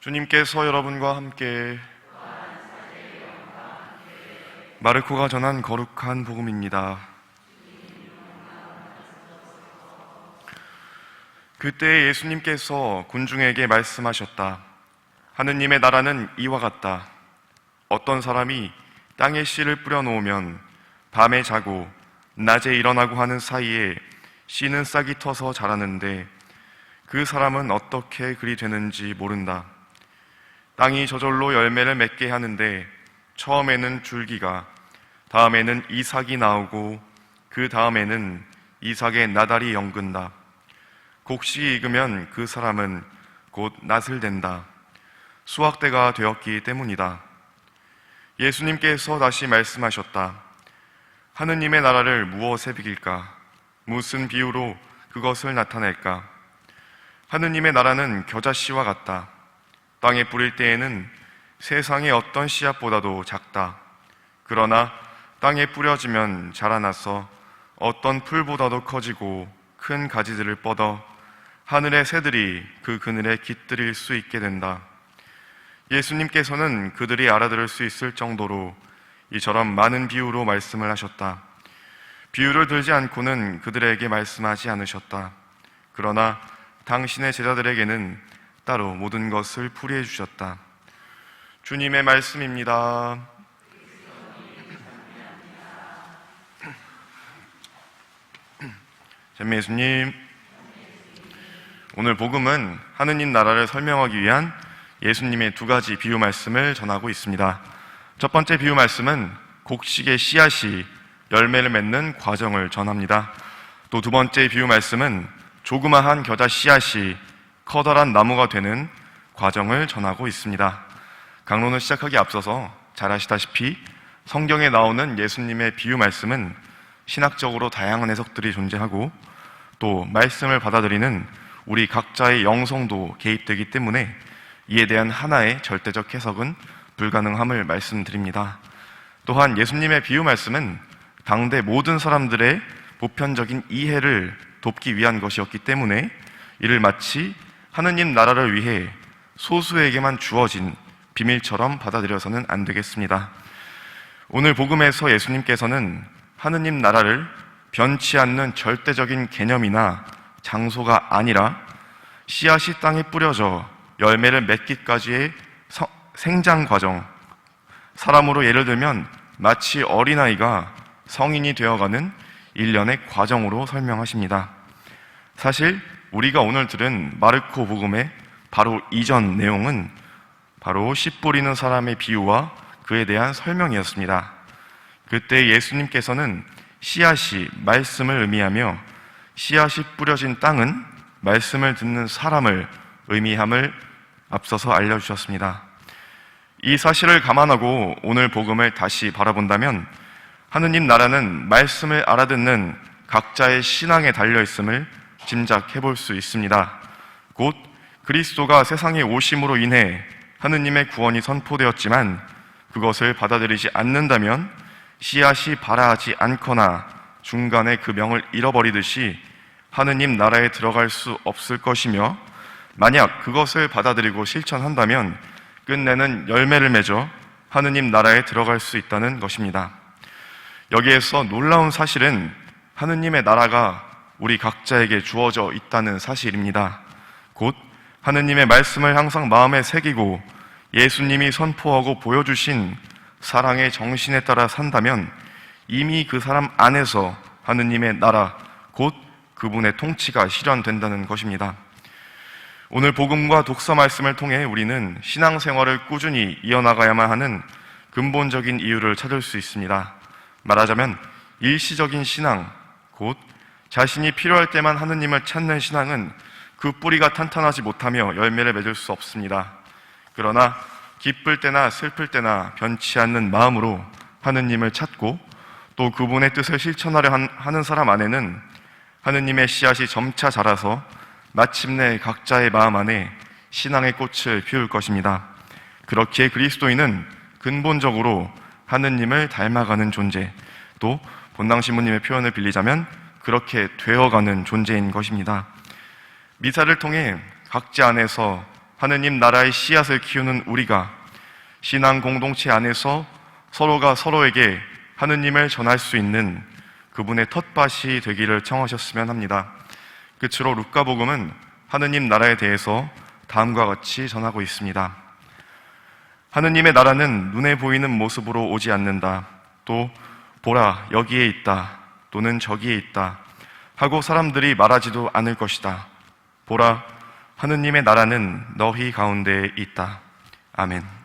주님께서 여러분과 함께 마르코가 전한 거룩한 복음입니다. 그때 예수님께서 군중에게 말씀하셨다. 하느님의 나라는 이와 같다. 어떤 사람이 땅에 씨를 뿌려 놓으면 밤에 자고 낮에 일어나고 하는 사이에 씨는 싹이 터서 자라는데 그 사람은 어떻게 그리 되는지 모른다. 땅이 저절로 열매를 맺게 하는데 처음에는 줄기가, 다음에는 이삭이 나오고 그 다음에는 이삭의 나달이 연근다. 곡식이 익으면 그 사람은 곧 낫을 댄다. 수확대가 되었기 때문이다. 예수님께서 다시 말씀하셨다. 하느님의 나라를 무엇에 비길까? 무슨 비유로 그것을 나타낼까? 하느님의 나라는 겨자씨와 같다. 땅에 뿌릴 때에는 세상의 어떤 씨앗보다도 작다. 그러나 땅에 뿌려지면 자라나서 어떤 풀보다도 커지고 큰 가지들을 뻗어 하늘의 새들이 그 그늘에 깃들일 수 있게 된다. 예수님께서는 그들이 알아들을 수 있을 정도로 이처럼 많은 비유로 말씀을 하셨다. 비유를 들지 않고는 그들에게 말씀하지 않으셨다. 그러나 당신의 제자들에게는 따로 모든 것을 풀이해 주셨다. 주님의 말씀입니다. 잼미 예수님, 오늘 복음은 하느님 나라를 설명하기 위한 예수님의 두 가지 비유 말씀을 전하고 있습니다. 첫 번째 비유 말씀은 곡식의 씨앗이 열매를 맺는 과정을 전합니다. 또 두 번째 비유 말씀은 조그마한 겨자 씨앗이 커다란 나무가 되는 과정을 전하고 있습니다. 강론을 시작하기 앞서서 잘 아시다시피 성경에 나오는 예수님의 비유 말씀은 신학적으로 다양한 해석들이 존재하고 또 말씀을 받아들이는 우리 각자의 영성도 개입되기 때문에 이에 대한 하나의 절대적 해석은 불가능함을 말씀드립니다. 또한 예수님의 비유 말씀은 당대 모든 사람들의 보편적인 이해를 돕기 위한 것이었기 때문에 이를 마치 하느님 나라를 위해 소수에게만 주어진 비밀처럼 받아들여서는 안 되겠습니다. 오늘 복음에서 예수님께서는 하느님 나라를 변치 않는 절대적인 개념이나 장소가 아니라 씨앗이 땅에 뿌려져 열매를 맺기까지의 생장 과정, 사람으로 예를 들면 마치 어린아이가 성인이 되어가는 일련의 과정으로 설명하십니다. 사실 우리가 오늘 들은 마르코 복음의 바로 이전 내용은 바로 씨 뿌리는 사람의 비유와 그에 대한 설명이었습니다. 그때 예수님께서는 씨앗이 말씀을 의미하며 씨앗이 뿌려진 땅은 말씀을 듣는 사람을 의미함을 앞서서 알려주셨습니다. 이 사실을 감안하고 오늘 복음을 다시 바라본다면 하느님 나라는 말씀을 알아듣는 각자의 신앙에 달려있음을 짐작해 볼 수 있습니다. 곧 그리스도가 세상에 오심으로 인해 하느님의 구원이 선포되었지만 그것을 받아들이지 않는다면 씨앗이 발아하지 않거나 중간에 그 명을 잃어버리듯이 하느님 나라에 들어갈 수 없을 것이며 만약 그것을 받아들이고 실천한다면 끝내는 열매를 맺어 하느님 나라에 들어갈 수 있다는 것입니다. 여기에서 놀라운 사실은 하느님의 나라가 우리 각자에게 주어져 있다는 사실입니다. 곧 하느님의 말씀을 항상 마음에 새기고 예수님이 선포하고 보여주신 사랑의 정신에 따라 산다면 이미 그 사람 안에서 하느님의 나라, 곧 그분의 통치가 실현된다는 것입니다. 오늘 복음과 독서 말씀을 통해 우리는 신앙생활을 꾸준히 이어나가야만 하는 근본적인 이유를 찾을 수 있습니다. 말하자면 일시적인 신앙, 곧 자신이 필요할 때만 하느님을 찾는 신앙은 그 뿌리가 탄탄하지 못하며 열매를 맺을 수 없습니다. 그러나 기쁠 때나 슬플 때나 변치 않는 마음으로 하느님을 찾고 또 그분의 뜻을 실천하려 하는 사람 안에는 하느님의 씨앗이 점차 자라서 마침내 각자의 마음 안에 신앙의 꽃을 피울 것입니다. 그렇기에 그리스도인은 근본적으로 하느님을 닮아가는 존재, 또 본당 신부님의 표현을 빌리자면 그렇게 되어가는 존재인 것입니다. 미사를 통해 각자 안에서 하느님 나라의 씨앗을 키우는 우리가 신앙 공동체 안에서 서로가 서로에게 하느님을 전할 수 있는 그분의 텃밭이 되기를 청하셨으면 합니다. 끝으로 루카복음은 하느님 나라에 대해서 다음과 같이 전하고 있습니다. 하느님의 나라는 눈에 보이는 모습으로 오지 않는다. 또 보라 여기에 있다 또는 저기에 있다 하고 사람들이 말하지도 않을 것이다. 보라 하느님의 나라는 너희 가운데에 있다. 아멘.